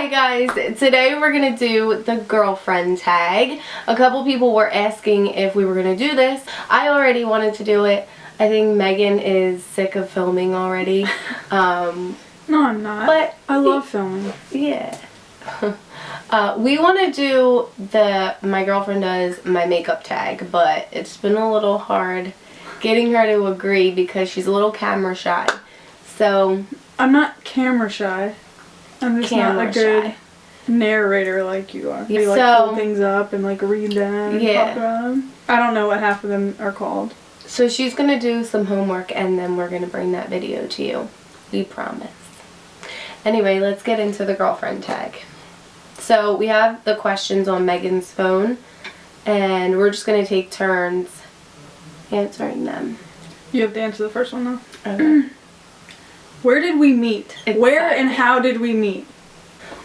Hi guys, today we're going to do the girlfriend tag. A couple people were asking if we were going to do this. I already wanted to do it. I think Megan is sick of filming already. No, I'm not. But I love filming. Yeah. We want to do the my girlfriend does my makeup tag, but it's been a little hard getting her to agree because she's a little camera shy. So I'm not camera shy. I'm just not a good narrator like you are. You pull things up and read them and talk about them. I don't know what half of them are called. So she's going to do some homework and then we're going to bring that video to you. We promise. Anyway, let's get into the girlfriend tag. So we have the questions on Megan's phone and we're just going to take turns answering them. You have to answer the first one though. Okay. Where did we meet? Where and how did we meet?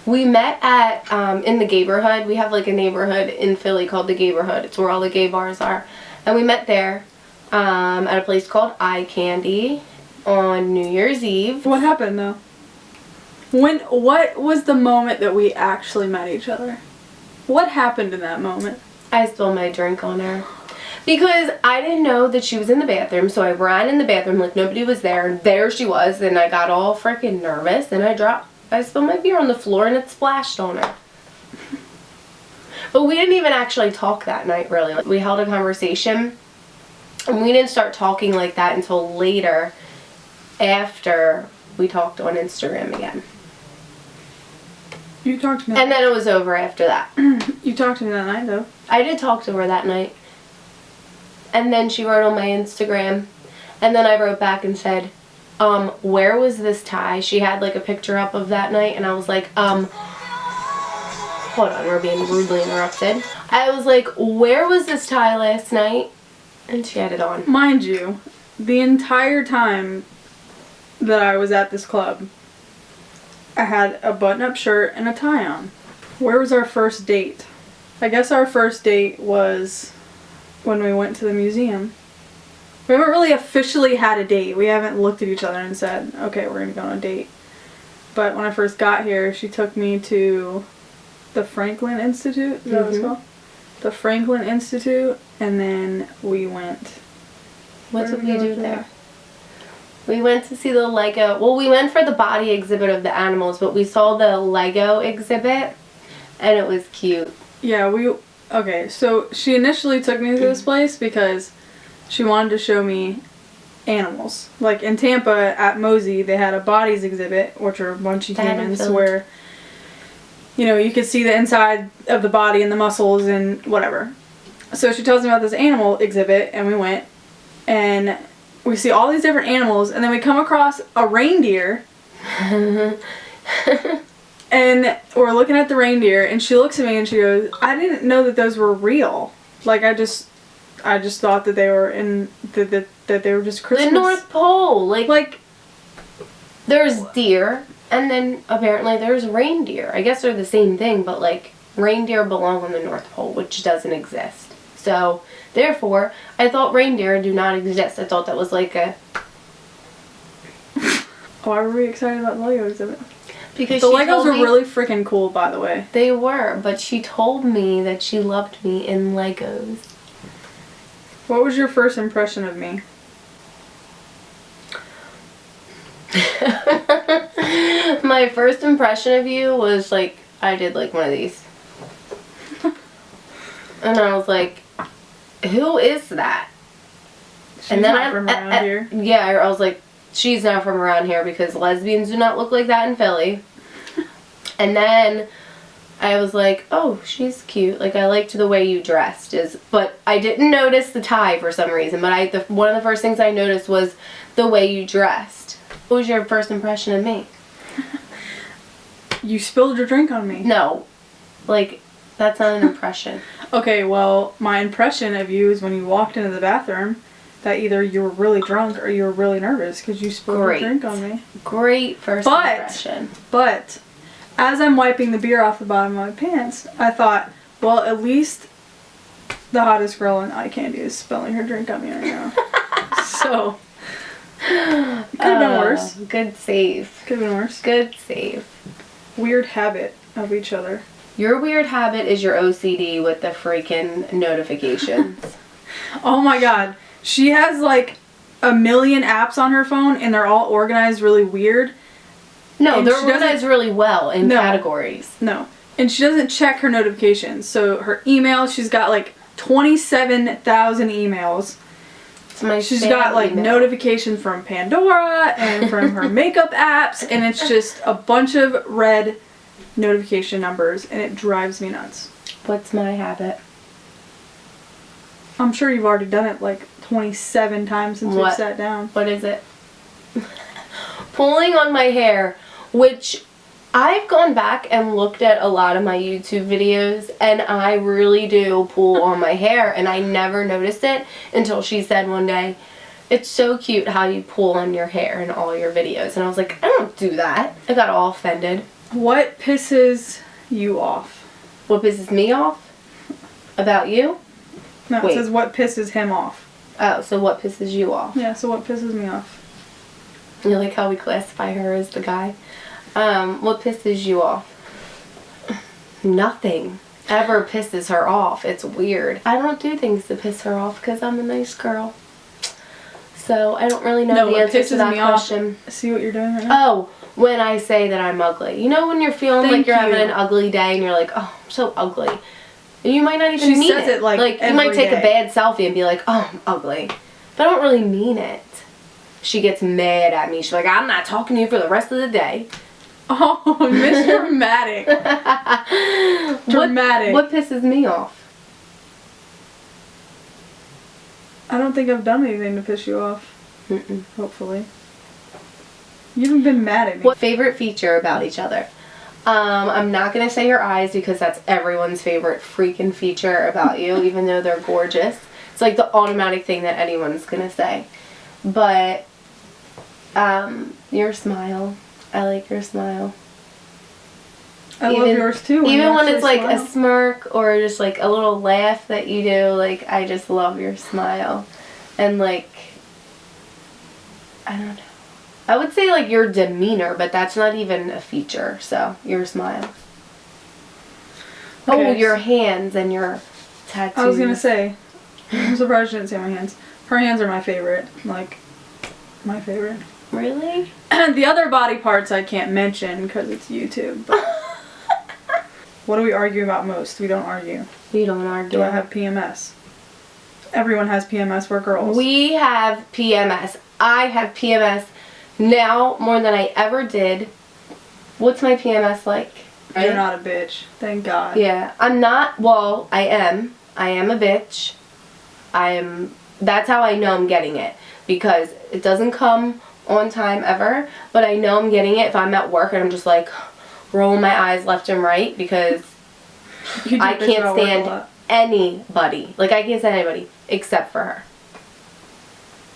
We met at, in the Gayborhood. We have a neighborhood in Philly called the Gayborhood. It's where all the gay bars are. And we met there at a place called Eye Candy on New Year's Eve. What happened though? What was the moment that we actually met each other? What happened in that moment? I spilled my drink on her. Because I didn't know that she was in the bathroom, so I ran in the bathroom like nobody was there, and there she was, and I got all freaking nervous, and I spilled my beer on the floor, and it splashed on her. But we didn't even actually talk that night, really. We held a conversation, and we didn't start talking like that until later, after we talked on Instagram again. You talked to me. And then it was over after that. You talked to me that night, though. I did talk to her that night. And then she wrote on my Instagram, and then I wrote back and said, where was this tie? She had a picture up of that night, and I was like, hold on, we're being rudely interrupted. I was like, where was this tie last night? And she had it on. Mind you, the entire time that I was at this club, I had a button-up shirt and a tie on. Where was our first date? I guess our first date was when we went to the museum. We haven't really officially had a date. We haven't looked at each other and said, okay, we're going to go on a date. But when I first got here, she took me to the Franklin Institute. Is that what it's called? The Franklin Institute. And then we went. What did we do there? We went to see the Lego. Well, we went for the body exhibit of the animals, but we saw the Lego exhibit, and it was cute. Yeah, okay, so she initially took me to this place because she wanted to show me animals. Like in Tampa at Mosey, they had a bodies exhibit, which are a bunch of humans where, you could see the inside of the body and the muscles and whatever. So she tells me about this animal exhibit, and we went, and we see all these different animals, and then we come across a reindeer. And we're looking at the reindeer, and she looks at me and she goes, I didn't know that those were real. I just thought that they were that they were just Christmas. The North Pole. There's deer, and then apparently there's reindeer. I guess they're the same thing, but reindeer belong on the North Pole, which doesn't exist. So, therefore, I thought reindeer do not exist. I thought that was a... Why were we excited about the Lego exhibit? Because the Legos were really freaking cool, by the way. They were, but she told me that she loved me in Legos. What was your first impression of me? My first impression of you was I did one of these. And I was like, who is that? She's and then not from around here. Yeah, I was like, she's not from around here because lesbians do not look like that in Philly. And then I was like, oh, she's cute. I liked the way you dressed. But I didn't notice the tie for some reason. But one of the first things I noticed was the way you dressed. What was your first impression of me? You spilled your drink on me. No. That's not an impression. Okay, well, my impression of you is when you walked into the bathroom that either you were really drunk or you were really nervous because you spilled your drink on me. Great first impression. But as I'm wiping the beer off the bottom of my pants, I thought, well, at least the hottest girl in Eye Candy is spilling her drink on me right now. So, could have been worse. Good save. Could have been worse. Good save. Weird habit. of each other. Your weird habit is your OCD with the freaking notifications. Oh my god. She has like a million apps on her phone and they're all organized really weird. No, And they're she doesn't- organized really well in No. categories. No. And she doesn't check her notifications. So her email, she's got like 27,000 emails. It's my She's spam got like email. notifications from Pandora and from her makeup apps, and it's just a bunch of red notification numbers, and it drives me nuts. What's my habit? I'm sure you've already done it like 27 times since we What? sat down. What is it? Pulling on my hair, which I've gone back and looked at a lot of my YouTube videos, and I really do pull on my hair, and I never noticed it until she said one day, "It's so cute how you pull on your hair in all your videos." And I was like, I don't do that. I got all offended. What pisses you off? What pisses me off about you? No, Wait. it says what pisses him off. Oh, so what pisses you off? Yeah, so what pisses me off? You like how we classify her as the guy? What pisses you off? Nothing ever pisses her off. It's weird. I don't do things to piss her off because I'm a nice girl. So I don't really know No, the what answer to pisses that me off- question. See what you're doing right now? Oh, when I say that I'm ugly. You know when you're feeling Thank like you're having you. an ugly day and you're like, oh, I'm so ugly. And you might not even She mean says it, like, you might every take a day. bad selfie and be like, oh, I'm ugly. But I don't really mean it. She gets mad at me. She's like, I'm not talking to you for the rest of the day. Oh, Miss Dramatic. Dramatic. What pisses me off? I don't think I've done anything to piss you off. Mm-mm. Hopefully. You haven't been mad at me. What favorite feature about each other? I'm not going to say your eyes because that's everyone's favorite freaking feature about you, even though they're gorgeous. It's like the automatic thing that anyone's going to say. But your smile. I like your smile. I love yours too. Even you when it's actually like a smile. smirk or just like a little laugh that you do, like I just love your smile. And like, I don't know. I would say like your demeanor, but that's not even a feature, so your smile. Oh, Okay. your hands and your tattoos. I was gonna say, I'm surprised you didn't say my hands. Her hands are my favorite. Like, my favorite. Really? The other body parts I can't mention because it's YouTube. But what do we argue about most? We don't argue. We don't argue. Do I have PMS? Everyone has PMS. We're girls. We have PMS. I have PMS now more than I ever did. What's my PMS like? You're not a bitch. Thank God. Yeah, I'm not. Well, I am. I am a bitch. That's how I know I'm getting it, because it doesn't come on time ever, but I know I'm getting it if I'm at work and I'm just like rolling my eyes left and right because You do I bitch can't about work a stand lot. anybody. Like, I can't stand anybody except for her.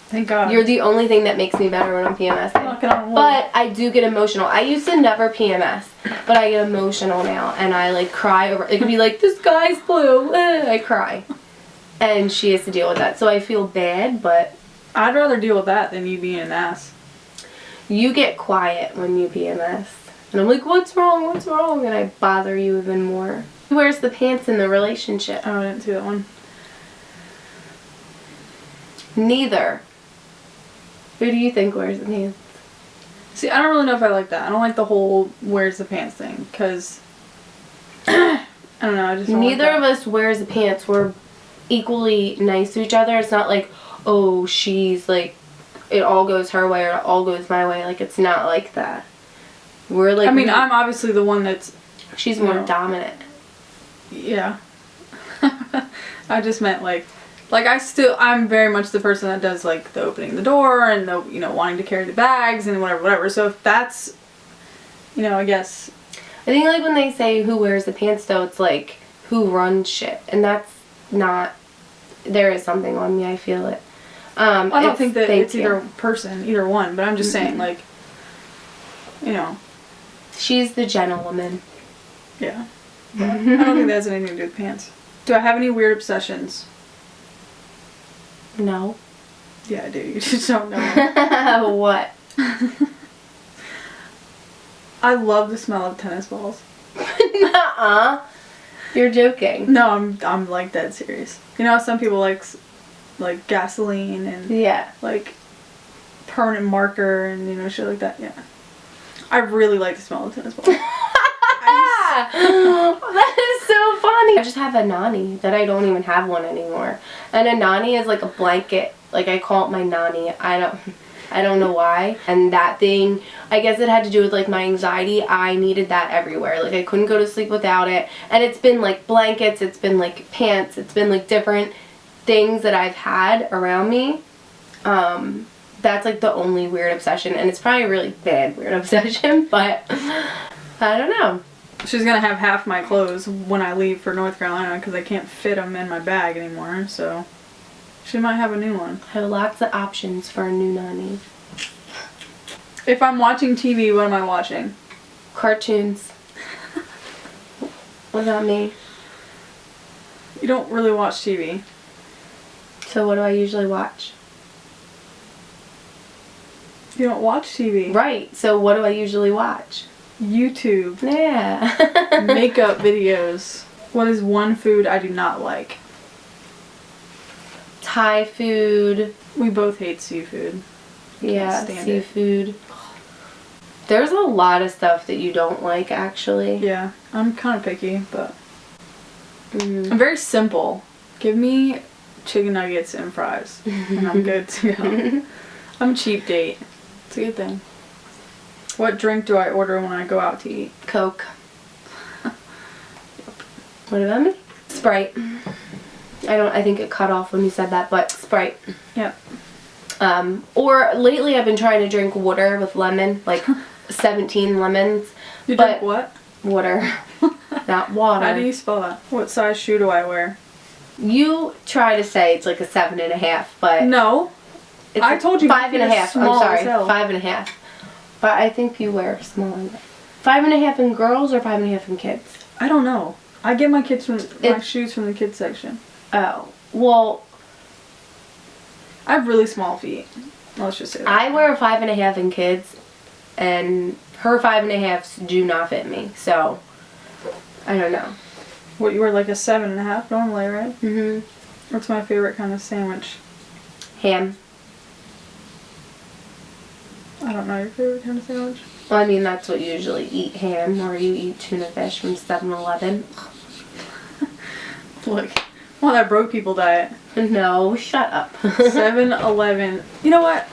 Thank God. You're the only thing that makes me better when I'm PMSing. Knocking on wood. But I do get emotional. I used to never PMS, but I get emotional now, and I like cry over. It could be like, "The sky's blue," I cry, and she has to deal with that. So I feel bad, but I'd rather deal with that than you being an ass. you get quiet when you PMS, and I'm like, "What's wrong? What's wrong?" And I bother you even more. Who wears the pants in the relationship? Oh, I didn't see that one. Neither. Who do you think wears the pants? See, I don't really know if I like that. I don't like the whole where's the pants thing, because I don't know, I just don't Neither like of us wears the pants. We're equally nice to each other. It's not like, oh, she's like, it all goes her way or it all goes my way. Like, it's not like that. We're like, I mean, I'm obviously the one that's, she's more no. dominant. yeah. I just meant like I'm very much the person that does like the opening the door and the, wanting to carry the bags and whatever. So if that's, I guess. I think like when they say who wears the pants though, it's like who runs shit. And that's not, there is something on me, I feel it. I don't think that thank it's you. either one, but I'm just saying like, She's the gentlewoman. yeah. But I don't think that has anything to do with pants. Do I have any weird obsessions? No. Yeah, I do. You just don't know. What? I love the smell of tennis balls. Nuh-uh. You're joking. No, I'm like dead serious. You know how some people like gasoline and Yeah. like permanent marker and you know shit like that. Yeah. I really like the smell of tennis balls. That is so funny. I just have a nani that I don't even have one anymore. And a nani is like a blanket. Like I call it my nani. I don't know why. And that thing, I guess it had to do with like my anxiety. I needed that everywhere. Like I couldn't go to sleep without it. And it's been like blankets, it's been like pants, it's been like different things that I've had around me. That's like the only weird obsession. And it's probably a really bad weird obsession, but I don't know. She's gonna have half my clothes when I leave for North Carolina because I can't fit them in my bag anymore. So she might have a new one. I have lots of options for a new nani. If I'm watching TV, what am I watching? Cartoons. What about me? You don't really watch TV. So what do I usually watch? You don't watch TV. Right. So what do I usually watch? YouTube. Yeah. Makeup videos. What is one food I do not like? Thai food. We both hate seafood. Yeah, stand it. seafood. There's a lot of stuff that you don't like, actually. Yeah, I'm kind of picky, but Mm. I'm very simple. Give me chicken nuggets and fries, and I'm good to go. I'm a cheap date. It's a good thing. What drink do I order when I go out to eat? Coke. What about me? Sprite. I think it cut off when you said that, but Sprite. Yep. Or lately I've been trying to drink water with lemon, like 17 lemons. You But- drink what? Water. Not water. How do you spell that? What size shoe do I wear? You try to say it's like a 7.5, but No. it's I told you my 5.5. feet are I'm small sorry, as hell. 5.5. But I think you wear smaller. 5.5 in girls or 5.5 in kids? I don't know. I get my my It- shoes from the kids section. Oh, well, I have really small feet. Let's just say that. I wear a 5.5 in kids, and her 5.5s do not fit me. So I don't know. What, you wear like a 7.5 normally, right? Mhm. What's my favorite kind of sandwich? Ham. I don't know your favorite kind of sandwich. Well, I mean that's what you usually eat, ham, or you eat tuna fish from 7-Eleven. Look, well, that broke people diet. No, shut up. 7-Eleven. You know what?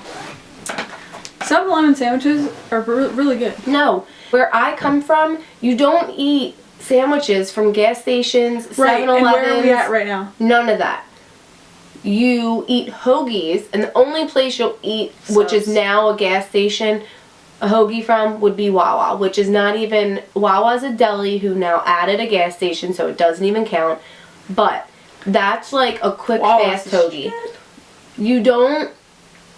7-Eleven sandwiches are really good. No, where I come from, you don't eat sandwiches from gas stations, 7-Elevens. Right, and where are we at right now? None of that. You eat hoagies, and the only place you'll eat, which is Subs. now a gas station, a hoagie from, would be Wawa, which is not even, Wawa's a deli who now added a gas station, so it doesn't even count. But that's like a quick, Wawa's fast the hoagie. shit. You don't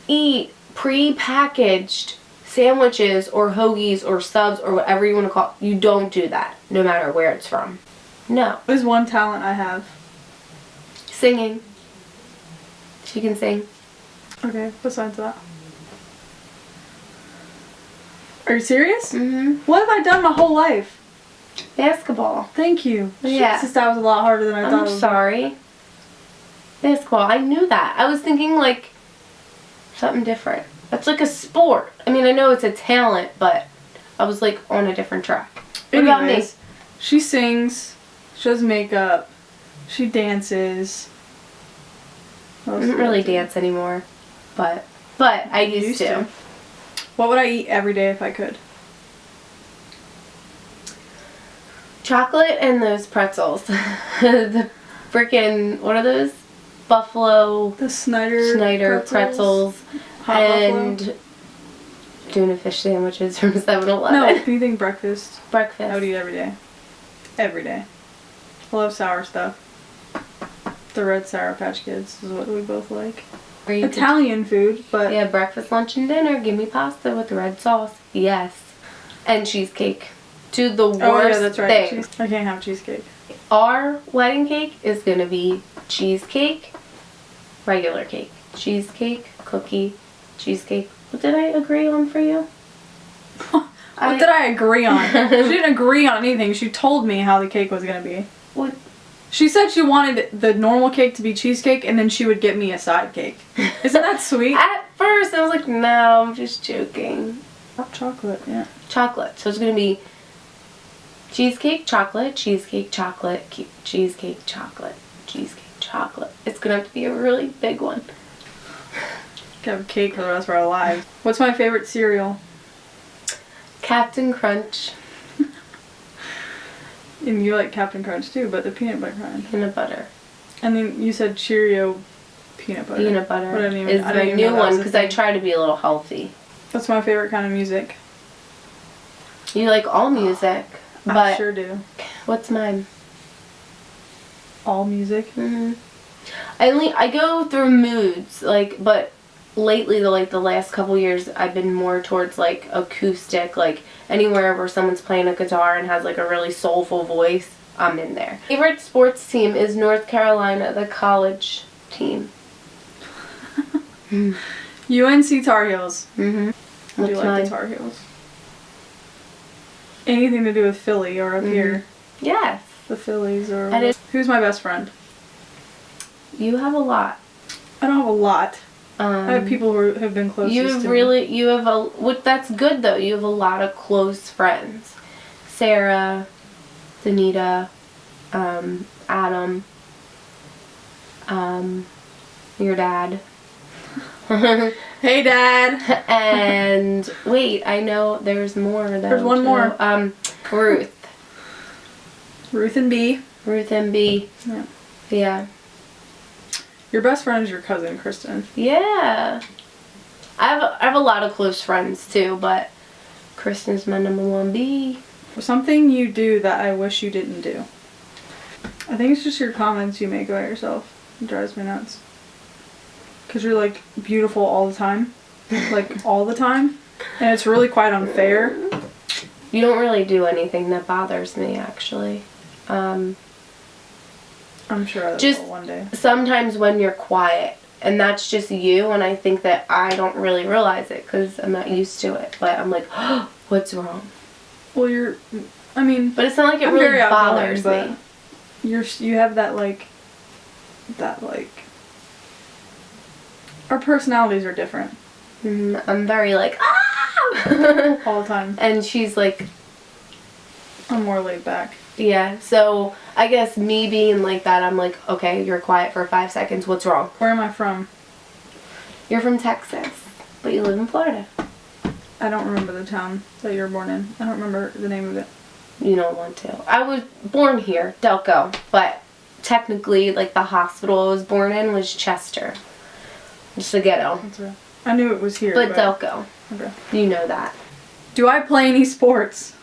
eat pre-packaged sandwiches or hoagies or subs or whatever you want to call it. You don't do that, no matter where it's from. No. There's one talent I have. Singing. She can sing. Okay, besides that. Are you serious? Mm-hmm. What have I done my whole life? Basketball. Thank you. Yeah. Jesus, that was a lot harder than I thought I'm it was. sorry. Basketball. I knew that. I was thinking like something different. That's like a sport. I mean, I know it's a talent, but I was like on a different track. What about me? Anyways, she sings, she does makeup, she dances. What I else don't do I really do? dance anymore, but I used to. What would I eat every day if I could? Chocolate and those pretzels. The freaking, what are those? Buffalo The Schneider pretzels Hot and Buffalo? tuna fish sandwiches from 7-Eleven. No, anything breakfast. Breakfast. I would eat every day. Every day. I love sour stuff. The red Sour Patch Kids is what we both like. Or you could- Italian food, but Yeah, breakfast, lunch, and dinner. Give me pasta with red sauce. Yes. And cheesecake. To the worst oh yeah, that's right. thing. I can't have cheesecake. Our wedding cake is going to be cheesecake, regular cake. Cheesecake, cookie, cheesecake. What did I agree on for you? What did I agree on? She didn't agree on anything. She told me how the cake was going to be. What? She said she wanted the normal cake to be cheesecake, and then she would get me a side cake. Isn't that sweet? At first, I was like, no, I'm just joking. Hot chocolate, yeah. Chocolate. So it's going to be cheesecake, chocolate, cheesecake, chocolate, cheesecake, chocolate, cheesecake, chocolate. It's going to have to be a really big one. Could have cake for the rest of our lives. What's my favorite cereal? Captain Crunch. And you like Captain Crunch too, but the peanut butter kind. Peanut butter. And then you said Cheerio peanut butter. Peanut butter But I didn't is I didn't my even new know that was one a because I thing. try to be a little healthy. What's my favorite kind of music? You like all music, I but sure do. what's mine? All music. I go through moods, like, but lately, the last couple years, I've been more towards like acoustic, like anywhere where someone's playing a guitar and has like a really soulful voice, I'm in there. Favorite sports team is North Carolina, the college team. UNC Tar Heels. Mm-hmm. I do What's like mine? the Tar Heels. Anything to do with Philly or up here. Yes. The Phillies or... And it- Who's my best friend? You have a lot. I don't have a lot. I have people who have been closest You to have me. really, you have a, what, that's good though. You have a lot of close friends. Sarah, Danita, Adam, your dad. Hey, Dad! And wait, I know there's more though. There's one too. more. Ruth. Ruth and B. Ruth and B. Yeah. Yeah. Your best friend is your cousin, Kristen. Yeah. I have a lot of close friends too, but Kristen's my number one B. Something you do that I wish you didn't do. I think it's just your comments you make about yourself. It drives me nuts. Because you're like beautiful all the time. Like all the time. And it's really quite unfair. You don't really do anything that bothers me, actually. I'm sure I Just- will one day. Sometimes when you're quiet, and that's just you, and I think that I don't really realize it because I'm not used to it. But I'm like, oh, what's wrong? Well, I mean, But it's not like it I'm really very outgoing, bothers but me. you have that like, our personalities are different I'm very like, ah! all the time. And she's like, I'm more laid back. yeah. So I guess me being like that, I'm like, okay, you're quiet for 5 seconds. What's wrong? Where am I from? You're from Texas, but you live in Florida. I don't remember the town that you were born in. I don't remember the name of it. You don't want to. I was born here, Delco, but technically, like, the hospital I was born in was Chester. Just a ghetto. That's right. I knew it was here. But Delco. Okay. You know that. Do I play any sports?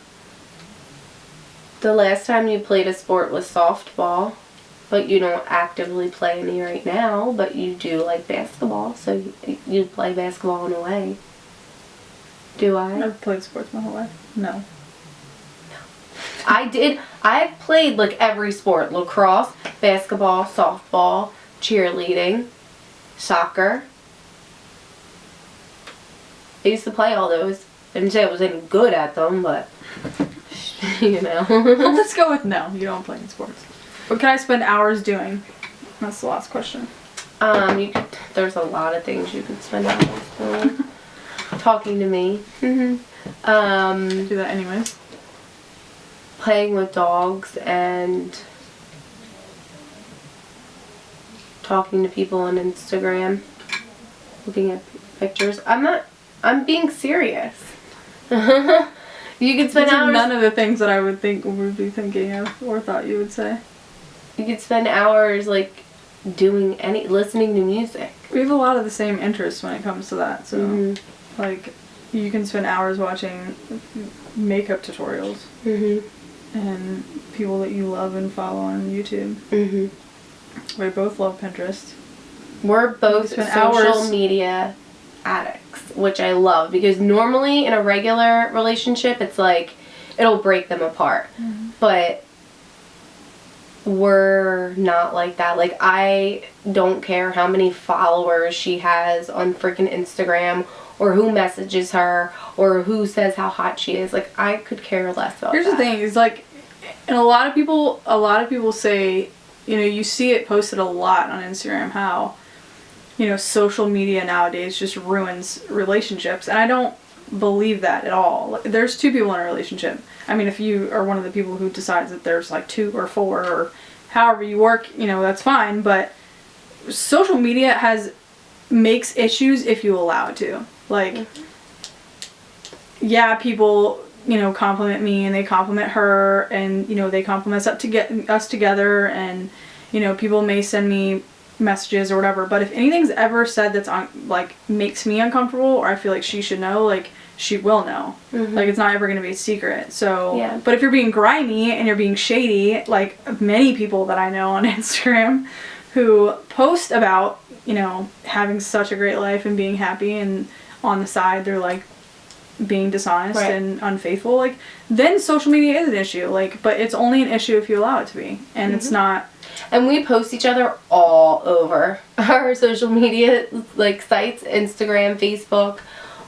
The last time you played a sport was softball, but you don't actively play any right now, but you do like basketball, so you play basketball in a way. Do I? I've played sports my whole life. No. I did. I've played like every sport: lacrosse, basketball, softball, cheerleading, soccer. I used to play all those. I didn't say I was any good at them, but you know. Let's go with no. You don't play any sports. What can I spend hours doing? That's the last question. You could. There's a lot of things you could spend hours doing. Talking to me. Do that anyways. Playing with dogs and talking to people on Instagram. Looking at pictures. I'm being serious. You could spend These are hours. none of the things that I would be thinking of or thought you would say. You could spend hours like listening to music. We have a lot of the same interests when it comes to that. So, Mhm. like, you can spend hours watching makeup tutorials Mhm. and people that you love and follow on YouTube. Mhm. We both love Pinterest. We're both spend social hours- media addicts, which I love because normally in a regular relationship, it's like it'll break them apart. But we're not like that. Like, I don't care how many followers she has on freaking Instagram or who messages her or who says how hot she is. Like, I could care less about Here's that. the thing, is like, and a lot of people say, you know, you see it posted a lot on Instagram how, you know, social media nowadays just ruins relationships, and I don't believe that at all. Like, there's two people in a relationship. I mean, if you are one of the people who decides that there's like 2 or 4 or however you work, you know, that's fine, but social media makes issues if you allow it to. Like, yeah, people, you know, compliment me and they compliment her, and, you know, they compliment us up to get us together, and, you know, people may send me messages or whatever, but if anything's ever said that's like makes me uncomfortable, or I feel like she should know, like, she will know. Like, it's not ever going to be a secret. So, Yeah. But if you're being grimy and you're being shady, like many people that I know on Instagram who post about, you know, having such a great life and being happy, and on the side they're like being dishonest and unfaithful, like, then social media is an issue. Like, but it's only an issue if you allow it to be, and it's not. And we post each other all over our social media, like, sites, Instagram, Facebook,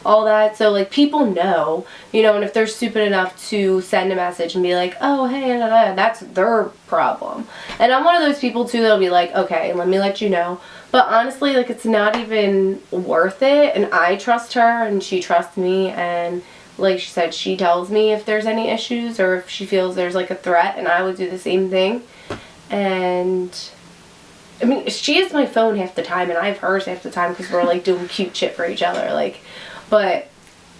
all that. So, like, people know, you know, and if they're stupid enough to send a message and be like, oh, hey, that's their problem. And I'm one of those people, too, that'll be like, okay, let me let you know. But honestly, like, it's not even worth it. And I trust her, and she trusts me, and like she said, she tells me if there's any issues or if she feels there's, like, a threat, and I would do the same thing. And I mean, she has my phone half the time, and I have hers half the time, because we're, like, doing cute shit for each other, like, but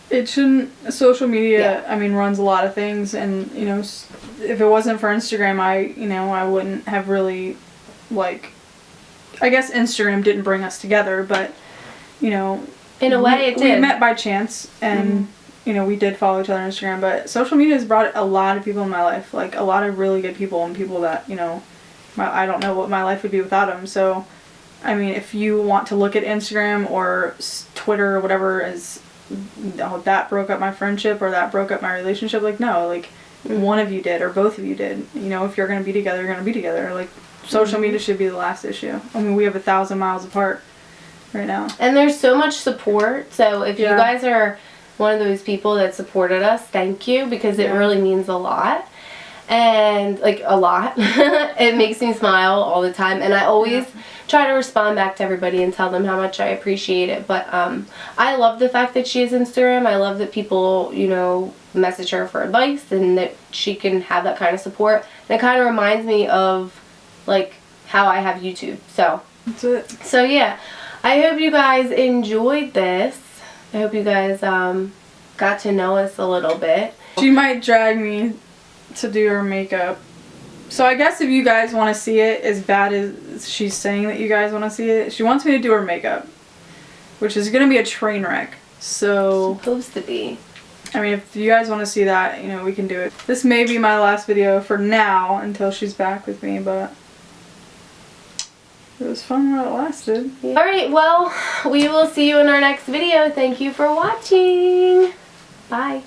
it shouldn't. Social media, I mean, runs a lot of things, and, you know, if it wasn't for Instagram, I wouldn't have really, like, I guess Instagram didn't bring us together, but, you know, in a way it did. We met by chance, and you know, we did follow each other on Instagram, but social media has brought a lot of people in my life, like a lot of really good people, and people that, you know, I don't know what my life would be without them. So, I mean, if you want to look at Instagram or Twitter or whatever as, oh, that broke up my friendship or that broke up my relationship, like, no, like, one of you did or both of you did. You know, if you're going to be together, you're going to be together. Like, social media should be the last issue. I mean, we have 1,000 miles apart right now. And there's so much support, so if you guys are one of those people that supported us, thank you, because it really means a lot. And, like, a lot. It makes me smile all the time, and I always try to respond back to everybody and tell them how much I appreciate it. But I love the fact that she has Instagram. I love that people, you know, message her for advice, and that she can have that kind of support. And it kind of reminds me of, like, how I have YouTube. So that's it. So yeah, I hope you guys enjoyed this. I hope you guys got to know us a little bit. She might drag me to do her makeup. So I guess if you guys want to see it as bad as she's saying that you guys want to see it, she wants me to do her makeup, which is going to be a train wreck. So It's supposed to be. I mean, if you guys want to see that, you know, we can do it. This may be my last video for now until she's back with me, but it was fun while it lasted. Yeah. Alright, well, we will see you in our next video. Thank you for watching. Bye.